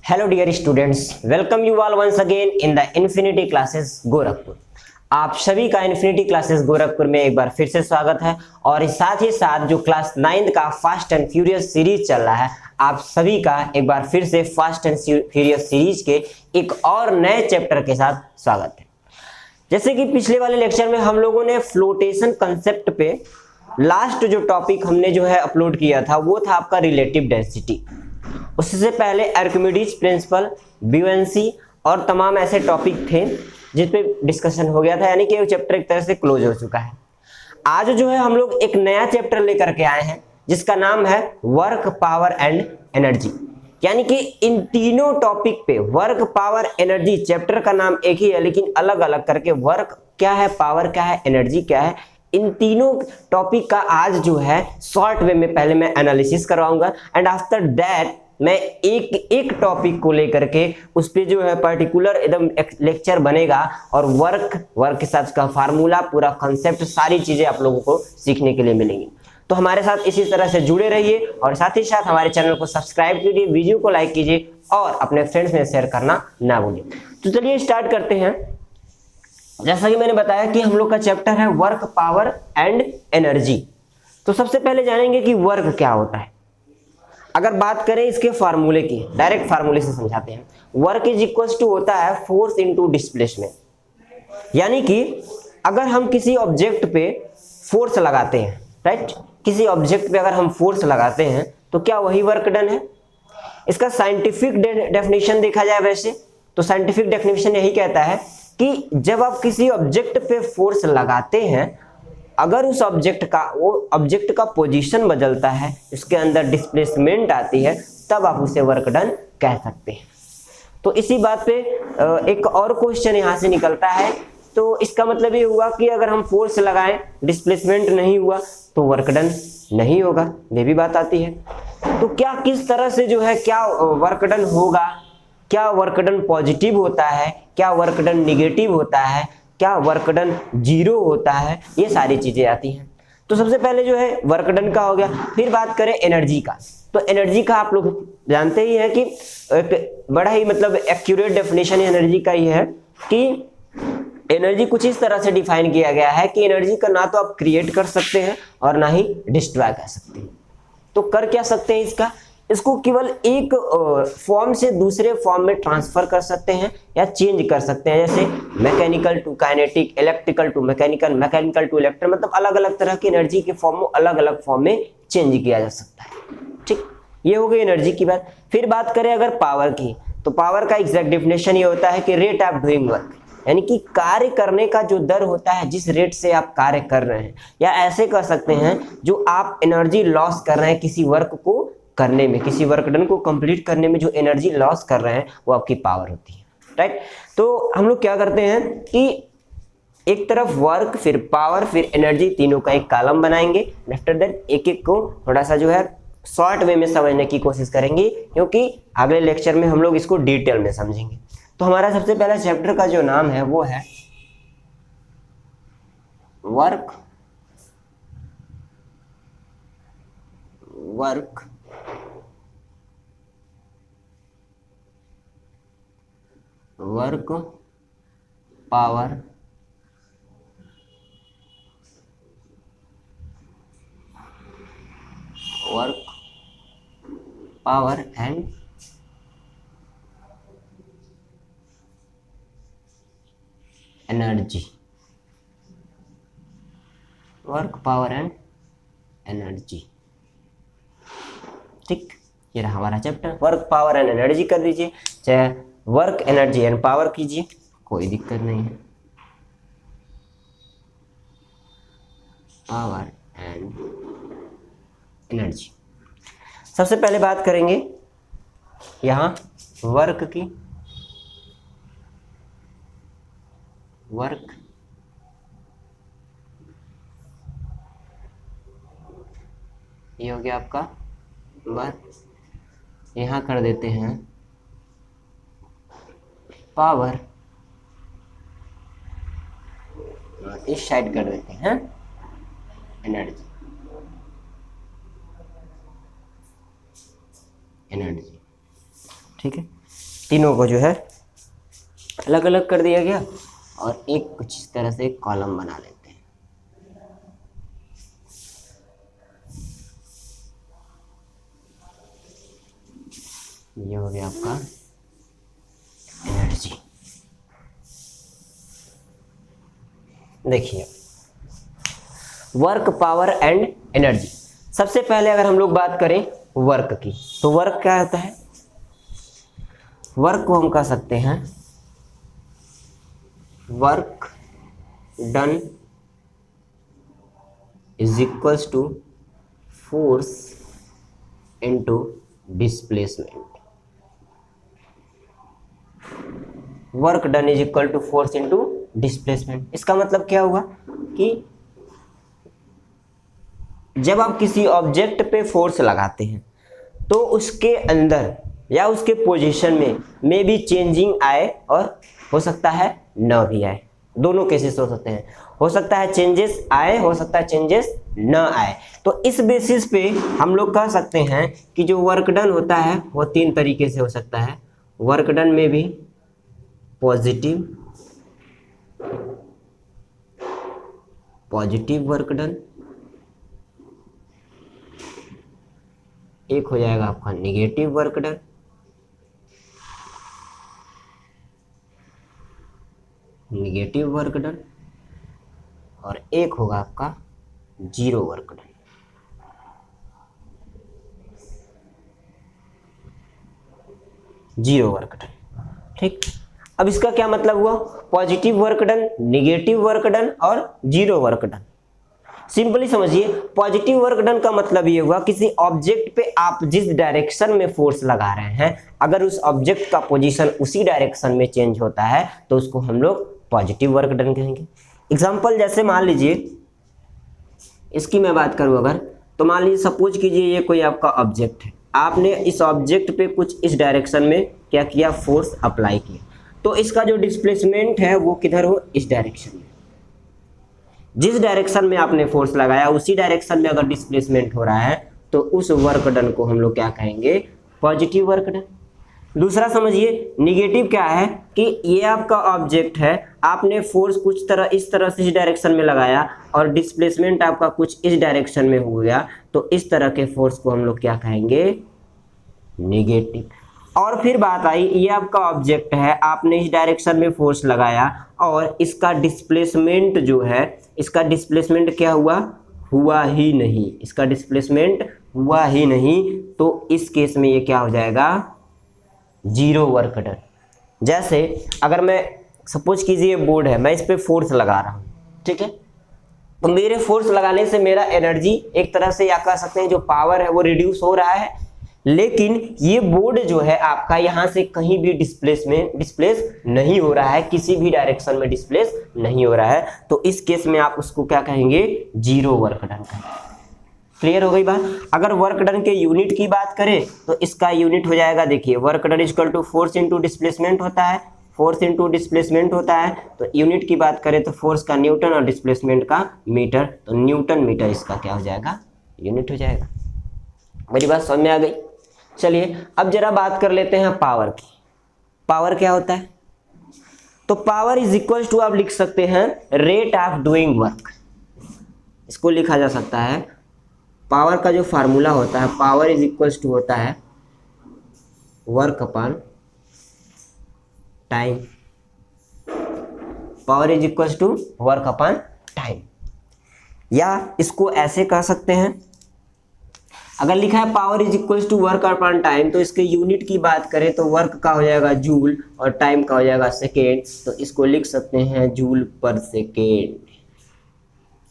Hello dear students, welcome you all once again in the infinity classes Gorakhpur. आप सभी का infinity classes Gorakhpur में एक बार फिर से स्वागत है। और साथ ही साथ जो क्लास 9th का फास्ट एंड फ्यूरियस सीरीज चल रहा है, आप सभी का एक बार फिर से फास्ट एंड फ्यूरियस सीरीज के एक और नए चैप्टर के साथ स्वागत है। जैसे कि पिछले वाले लेक्चर में हम लोगों ने फ्लोटेशन कंसेप्ट पे लास्ट जो टॉपिक हमने जो है अपलोड किया था वो था आपका रिलेटिव डेंसिटी। उससे पहले आर्किमिडीज प्रिंसिपल, ब्यूएंसी और तमाम ऐसे टॉपिक थे जिस पे डिस्कशन हो गया था, यानी कि चैप्टर एक तरह से क्लोज हो चुका है। आज जो है हम लोग एक नया चैप्टर लेकर के आए हैं जिसका नाम है वर्क, पावर एंड एनर्जी। यानी कि इन तीनों टॉपिक पे वर्क, पावर, एनर्जी, चैप्टर का नाम एक ही है लेकिन अलग अलग करके वर्क क्या है, पावर क्या है, एनर्जी क्या है, इन तीनों टॉपिक का आज जो है शॉर्ट वे में पहले मैं एनालिसिस करवाऊंगा एंड आफ्टर दैट मैं एक टॉपिक को लेकर के उस पे जो है पर्टिकुलर एकदम लेक्चर बनेगा और वर्क के साथ उसका फार्मूला, पूरा कॉन्सेप्ट, सारी चीजें आप लोगों को सीखने के लिए मिलेंगी। तो हमारे साथ इसी तरह से जुड़े रहिए और साथ ही साथ हमारे चैनल को सब्सक्राइब कीजिए, वीडियो को लाइक कीजिए और अपने फ्रेंड्स में शेयर करना ना भूलिए। तो चलिए स्टार्ट करते हैं। जैसा कि मैंने बताया कि हम लोग का चैप्टर है वर्क, पावर एंड एनर्जी। तो सबसे पहले जानेंगे कि वर्क क्या होता है। अगर बात करें इसके फार्मूले की, डायरेक्ट फार्मूले से समझाते हैं। वर्क इज इक्वल टू होता है फोर्स इनटू डिस्प्लेसमेंट। यानी कि अगर हम किसी ऑब्जेक्ट पे फोर्स लगाते हैं, राइट, किसी ऑब्जेक्ट पे अगर हम फोर्स लगाते हैं तो क्या वही वर्क डन है। इसका साइंटिफिक डेफिनेशन देखा जाए वैसे तो साइंटिफिक डेफिनेशन यही कहता है कि जब आप किसी ऑब्जेक्ट पे फोर्स लगाते हैं, अगर उस ऑब्जेक्ट का पोजीशन बदलता है, उसके अंदर डिस्प्लेसमेंट आती है, तब आप उसे वर्क डन कह सकते हैं। तो इसी बात पे एक और क्वेश्चन यहाँ से निकलता है। तो इसका मतलब ये हुआ कि अगर हम फोर्स लगाएं, डिस्प्लेसमेंट नहीं हुआ तो वर्क डन नहीं होगा, ये भी बात आती है। तो क्या किस तरह से जो है क्या वर्क डन होगा, क्या वर्क डन पॉजिटिव होता है, क्या वर्क डन निगेटिव होता है, क्या वर्क डन जीरो होता है, ये सारी चीजें आती हैं। तो सबसे पहले जो है वर्क डन का हो गया। फिर बात करें एनर्जी का, तो एनर्जी का आप लोग जानते ही हैं कि एक बड़ा ही मतलब एक्यूरेट डेफिनेशन एनर्जी का ही है कि एनर्जी कुछ इस तरह से डिफाइन किया गया है कि एनर्जी का ना तो आप क्रिएट कर सकते हैं और ना ही डिस्ट्रॉय कर सकते हैं। तो कर क्या सकते हैं इसको केवल एक फॉर्म से दूसरे फॉर्म में ट्रांसफर कर सकते हैं या चेंज कर सकते हैं। जैसे mechanical to kinetic, electrical to mechanical, mechanical to electric, मतलब अलग अलग तरह की एनर्जी के फॉर्म को अलग अलग फॉर्म में चेंज किया जा सकता है। ठीक, ये हो गई एनर्जी की बात। फिर बात करें अगर पावर की, तो पावर का एग्जैक्ट डेफिनेशन ये होता है कि रेट ऑफ डूइंग वर्क, यानी कि कार्य करने का जो दर होता है, जिस रेट से आप कार्य कर रहे हैं, या ऐसे कर सकते हैं जो आप एनर्जी लॉस कर रहे हैं किसी वर्क को करने में, किसी वर्क डन को कंप्लीट करने में जो एनर्जी लॉस कर रहे हैं वो आपकी पावर होती है, राइट। तो हम लोग क्या करते हैं कि एक तरफ वर्क, फिर पावर, फिर एनर्जी, तीनों का एक कॉलम बनाएंगे। आफ्टर दैट एक एक को थोड़ा सा जो है शॉर्ट वे में समझने की कोशिश करेंगे, क्योंकि अगले लेक्चर में हम लोग इसको डिटेल में समझेंगे। तो हमारा सबसे पहला चैप्टर का जो नाम है वो है work, power, and energy. Work, power and energy, ठीक, ये रहा हमारा chapter. Work, power and energy कर दीजिए, चाहे वर्क, एनर्जी एंड पावर कीजिए, कोई दिक्कत नहीं है। Power and energy. सबसे पहले बात करेंगे यहाँ वर्क की। वर्क ये हो गया आपका वर्क, यहाँ कर देते हैं पावर, इस साइड कर देते हैं एनर्जी। ठीक है। तीनों को जो है अलग अलग कर दिया गया और एक कुछ इस तरह से कॉलम बना लेते हैं। ये हो गया आपका एनर्जी। देखिए वर्क, पावर एंड एनर्जी। सबसे पहले अगर हम लोग बात करें वर्क की, तो वर्क क्या होता है? वर्क को हम कह सकते हैं work done is equals to force into displacement. Work done is equal to force into displacement. इसका मतलब क्या हुआ कि जब आप किसी ऑब्जेक्ट पे फोर्स लगाते हैं तो उसके अंदर या उसके पोजीशन में मे बी चेंजिंग आए और हो सकता है न भी आए। दोनों केसेस हो सकते हैं, हो सकता है चेंजेस आए, हो सकता है चेंजेस न आए। तो इस बेसिस पे हम लोग कह सकते हैं कि जो वर्क डन होता है वो तीन तरीके से हो सकता है। वर्क डन में भी पॉजिटिव वर्क डन, एक हो जाएगा आपका निगेटिव वर्क डन, और एक होगा आपका जीरो वर्क डन। ठीक, अब इसका क्या मतलब हुआ? Positive work done, negative work done और जीरो वर्क डन। सिंपली समझिए, पॉजिटिव वर्क डन का मतलब ये हुआ किसी ऑब्जेक्ट पे आप जिस डायरेक्शन में फोर्स लगा रहे हैं, अगर उस ऑब्जेक्ट का पोजीशन उसी डायरेक्शन में चेंज होता है तो उसको हम लोग पॉजिटिव वर्क डन कहेंगे। एग्जांपल जैसे मान लीजिए, इसकी मैं बात करूं अगर, तो मान लीजिए सपोज कीजिए ये कोई आपका ऑब्जेक्ट है, आपने इस ऑब्जेक्ट पे कुछ इस डायरेक्शन में क्या किया, फोर्स अप्लाई किया, तो इसका जो डिस्प्लेसमेंट है वो किधर हो, इस डायरेक्शन में। जिस डायरेक्शन में आपने फोर्स लगाया उसी डायरेक्शन में अगर डिस्प्लेसमेंट हो रहा है तो उस वर्क डन को हम लोग क्या कहेंगे, पॉजिटिव वर्क डन। दूसरा समझिए, निगेटिव क्या है कि ये आपका ऑब्जेक्ट है, आपने फोर्स कुछ इस तरह से इस डायरेक्शन में लगाया और डिस्प्लेसमेंट आपका कुछ इस डायरेक्शन में हो गया, तो इस तरह के फोर्स को हम लोग क्या कहेंगे, निगेटिव। और फिर बात आई, ये आपका ऑब्जेक्ट है, आपने इस डायरेक्शन में फोर्स लगाया और इसका डिस्प्लेसमेंट जो है, इसका डिस्प्लेसमेंट क्या हुआ ही नहीं, इसका डिस्प्लेसमेंट हुआ ही नहीं, तो इस केस में ये क्या हो जाएगा, जीरो वर्क डन। जैसे अगर मैं सपोज कीजिए बोर्ड है, मैं इस पे फोर्स लगा रहा हूँ, ठीक है, तो मेरे फोर्स लगाने से मेरा एनर्जी एक तरह से या कह सकते हैं जो पावर है वो रिड्यूस हो रहा है, लेकिन ये बोर्ड जो है आपका यहाँ से कहीं भी डिस्प्लेस नहीं हो रहा है, किसी भी डायरेक्शन में डिस्प्लेस नहीं हो रहा है, तो इस केस में आप उसको क्या कहेंगे, जीरो वर्क डन कहेंगे। क्लियर हो गई बात। अगर वर्क डन के यूनिट की बात करें तो इसका यूनिट हो जाएगा, देखिए work done equal to force into displacement होता है, फोर्स इंटू डिस्प्लेसमेंट होता है, तो यूनिट की बात करें तो फोर्स का न्यूटन और डिस्प्लेसमेंट का मीटर, तो न्यूटन मीटर इसका क्या हो जाएगा, यूनिट हो जाएगा। मेरी बात समझ में आ गई। चलिए अब जरा बात कर लेते हैं पावर की। पावर क्या होता है, तो पावर इज इक्वल टू आप लिख सकते हैं रेट ऑफ डूइंग वर्क। इसको लिखा जा सकता है, पावर का जो फार्मूला होता है, पावर इज इक्वल टू होता है work upon time. Power is equal to work upon time, या इसको ऐसे कह सकते हैं, अगर लिखा है power is equal to work upon time तो इसके यूनिट की बात करें तो वर्क का हो जाएगा जूल और टाइम का हो जाएगा सेकेंड, तो इसको लिख सकते हैं जूल पर सेकेंड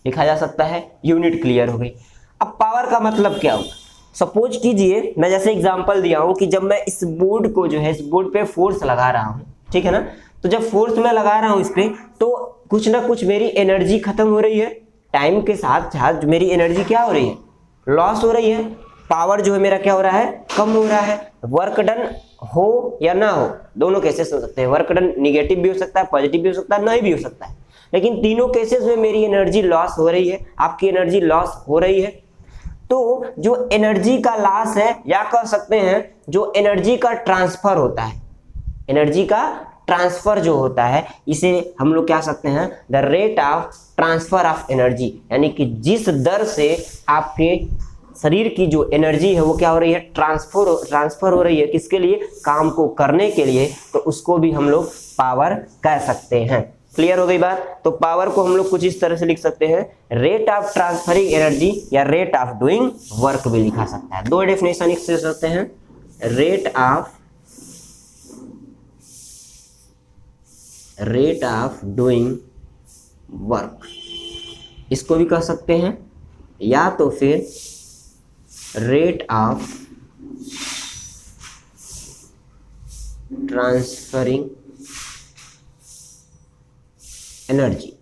लिखा जा सकता है। यूनिट क्लियर हो गई। अब पावर का मतलब क्या होगा, सपोज कीजिए मैं जैसे एग्जांपल दिया हूं कि जब मैं इस बोर्ड को जो है, इस बोर्ड पे फोर्स लगा रहा हूं, ठीक है ना, तो जब फोर्स मैं लगा रहा हूं इस पे तो कुछ ना कुछ मेरी एनर्जी खत्म हो रही है, टाइम के साथ साथ मेरी एनर्जी क्या हो रही है, लॉस हो रही है, पावर जो है मेरा क्या हो रहा है, कम हो रहा है। वर्क डन हो या ना हो, दोनों केसेस हो सकते हैं, वर्क डन निगेटिव भी हो सकता है, पॉजिटिव भी हो सकता है, नहीं भी हो सकता है, लेकिन तीनों केसेस में मेरी एनर्जी लॉस हो रही है, आपकी एनर्जी लॉस हो रही है। तो जो एनर्जी का लॉस है, या कह सकते हैं जो एनर्जी का ट्रांसफर होता है, एनर्जी का ट्रांसफर जो होता है इसे हम लोग क्या सकते हैं, the rate of transfer of energy, यानी कि जिस दर से आपके शरीर की जो एनर्जी है वो क्या हो रही है, ट्रांसफर हो रही है, किसके लिए, काम को करने के लिए, तो उसको भी हम लोग पावर कह सकते हैं। क्लियर हो गई बात। तो पावर को हम लोग कुछ इस तरह से लिख सकते हैं, रेट ऑफ ट्रांसफरिंग एनर्जी या रेट ऑफ डूइंग वर्क भी लिखा सकता है। दो डेफिनेशन लिख सकते हैं, रेट ऑफ डूइंग वर्क, इसको भी कह सकते हैं, या तो फिर rate of transferring energy,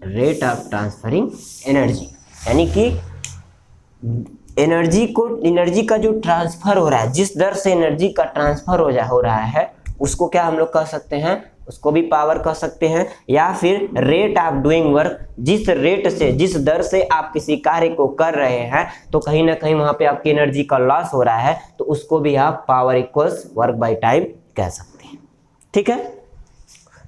rate of transferring energy, यानी कि एनर्जी का जो ट्रांसफर हो रहा है, जिस दर से एनर्जी का ट्रांसफर हो रहा है उसको क्या हम लोग कह सकते हैं, उसको भी पावर कह सकते हैं, या फिर रेट ऑफ डूइंग वर्क, जिस रेट से, जिस दर से आप किसी कार्य को कर रहे हैं तो कहीं ना कहीं वहां पे आपकी एनर्जी का लॉस हो रहा है, तो उसको भी आप power equals work by time कह सकते हैं। ठीक है,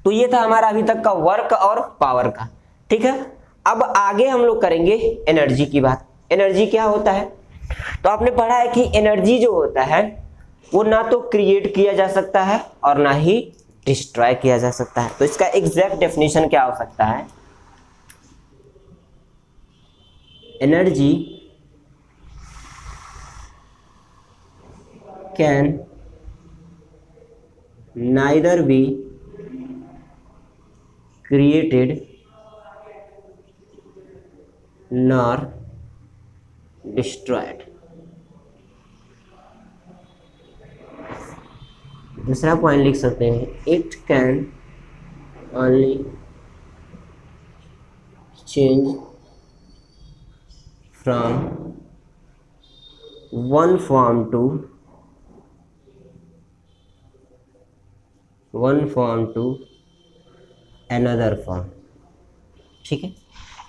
तो ये था हमारा अभी तक का वर्क और पावर का। ठीक है, अब आगे हम लोग करेंगे एनर्जी की बात। एनर्जी क्या होता है, तो आपने पढ़ा है कि एनर्जी जो होता है वो ना तो क्रिएट किया जा सकता है और ना ही डिस्ट्रॉय किया जा सकता है। तो इसका एग्जैक्ट डेफिनेशन क्या हो सकता है, energy can neither be created nor destroyed. दूसरा पॉइंट लिख सकते हैं, it can only change from one form to another form. ठीक है,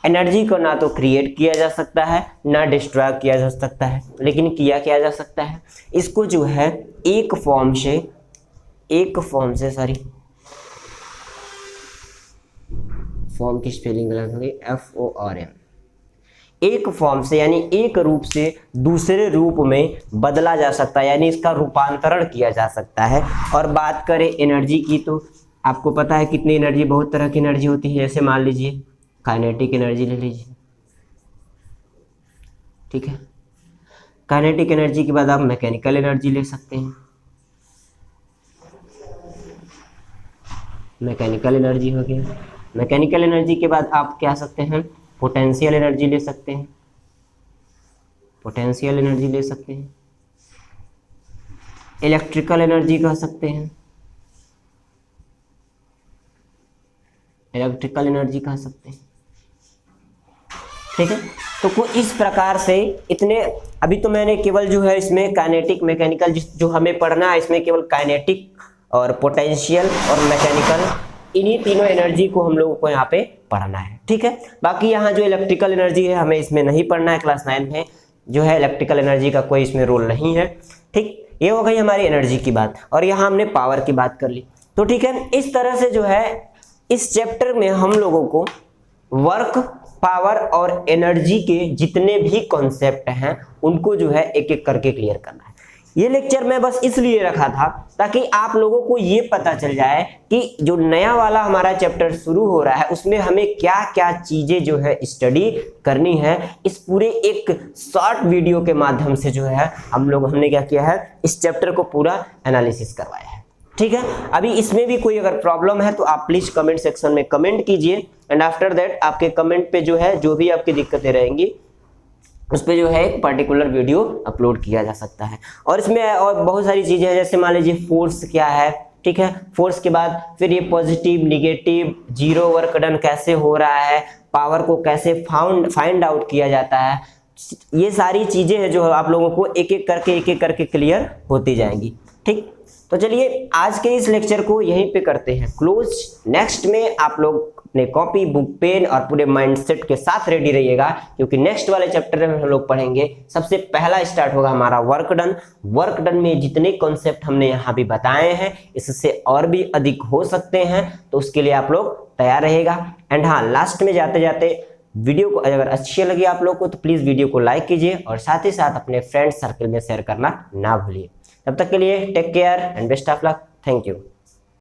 एनर्जी को ना तो क्रिएट किया जा सकता है ना डिस्ट्रॉय किया जा सकता है, लेकिन किया जा सकता है, इसको जो है एक फॉर्म से फॉर्म की स्पेलिंग गलत हो गई, FORM, एक फॉर्म से यानी एक रूप से दूसरे रूप में बदला जा सकता है, यानी इसका रूपांतरण किया जा सकता है। और बात करें एनर्जी की, तो आपको पता है कितनी एनर्जी, बहुत तरह की एनर्जी होती है। जैसे मान लीजिए काइनेटिक एनर्जी ले लीजिए। ठीक है, काइनेटिक एनर्जी के बाद आप मैकेनिकल एनर्जी ले सकते हैं, मैकेनिकल एनर्जी हो गया। मैकेनिकल एनर्जी के बाद आप क्या सकते हैं, पोटेंशियल एनर्जी ले सकते हैं, पोटेंशियल एनर्जी ले सकते हैं, इलेक्ट्रिकल एनर्जी कह सकते हैं, इलेक्ट्रिकल एनर्जी कह सकते हैं। ठीक है, तो कुछ इस प्रकार से इतने, अभी तो मैंने केवल जो है इसमें काइनेटिक मैकेनिकल जो हमें पढ़ना है, इसमें केवल काइनेटिक और पोटेंशियल और मैकेनिकल, इन्हीं तीनों एनर्जी को हम लोगों को यहाँ पे पढ़ना है। ठीक है, बाकी यहाँ जो इलेक्ट्रिकल एनर्जी है हमें इसमें नहीं पढ़ना है, क्लास 9 में जो है इलेक्ट्रिकल एनर्जी का कोई इसमें रोल नहीं है। ठीक, ये हो गई हमारी एनर्जी की बात, और यहाँ हमने पावर की बात कर ली। तो ठीक है, इस तरह से जो है इस चैप्टर में हम लोगों को वर्क, पावर और एनर्जी के जितने भी कॉन्सेप्ट हैं उनको जो है एक एक करके क्लियर करना है। ये लेक्चर मैं बस इसलिए रखा था ताकि आप लोगों को ये पता चल जाए कि जो नया वाला हमारा चैप्टर शुरू हो रहा है उसमें हमें क्या क्या चीजें जो है स्टडी करनी है। इस पूरे एक शॉर्ट वीडियो के माध्यम से जो है हमने क्या किया है, इस चैप्टर को पूरा एनालिसिस करवाया है। ठीक है, अभी इसमें भी कोई अगर प्रॉब्लम है तो आप प्लीज कमेंट सेक्शन में कमेंट कीजिए, एंड आफ्टर दैट आपके कमेंट पे जो है जो भी आपकी दिक्कतें रहेंगी उस पर जो है एक पर्टिकुलर वीडियो अपलोड किया जा सकता है। और इसमें और बहुत सारी चीजें हैं, जैसे मान लीजिए फोर्स क्या है। ठीक है, फोर्स के बाद फिर ये positive, negative, zero work done कैसे हो रहा है, पावर को कैसे फाइंड आउट किया जाता है, ये सारी चीजें हैं जो आप लोगों को एक एक करके क्लियर होती जाएंगी। ठीक, तो चलिए आज के इस लेक्चर को यहीं पे करते हैं क्लोज। नेक्स्ट में आप लोग अपने कॉपी बुक पेन और पूरे माइंडसेट के साथ रेडी रहिएगा, क्योंकि नेक्स्ट वाले चैप्टर में हम लोग पढ़ेंगे। सबसे पहला स्टार्ट होगा हमारा वर्क डन। वर्क डन में जितने कॉन्सेप्ट हमने यहाँ भी बताए हैं इससे और भी अधिक हो सकते हैं, तो उसके लिए आप लोग तैयार रहेगा। एंड हाँ, लास्ट में जाते जाते वीडियो को अगर अच्छी लगी आप लोग को तो प्लीज वीडियो को लाइक कीजिए और साथ ही साथ अपने फ्रेंड सर्कल में शेयर करना ना भूलिए। तब तक के लिए take care and best of luck. Thank you.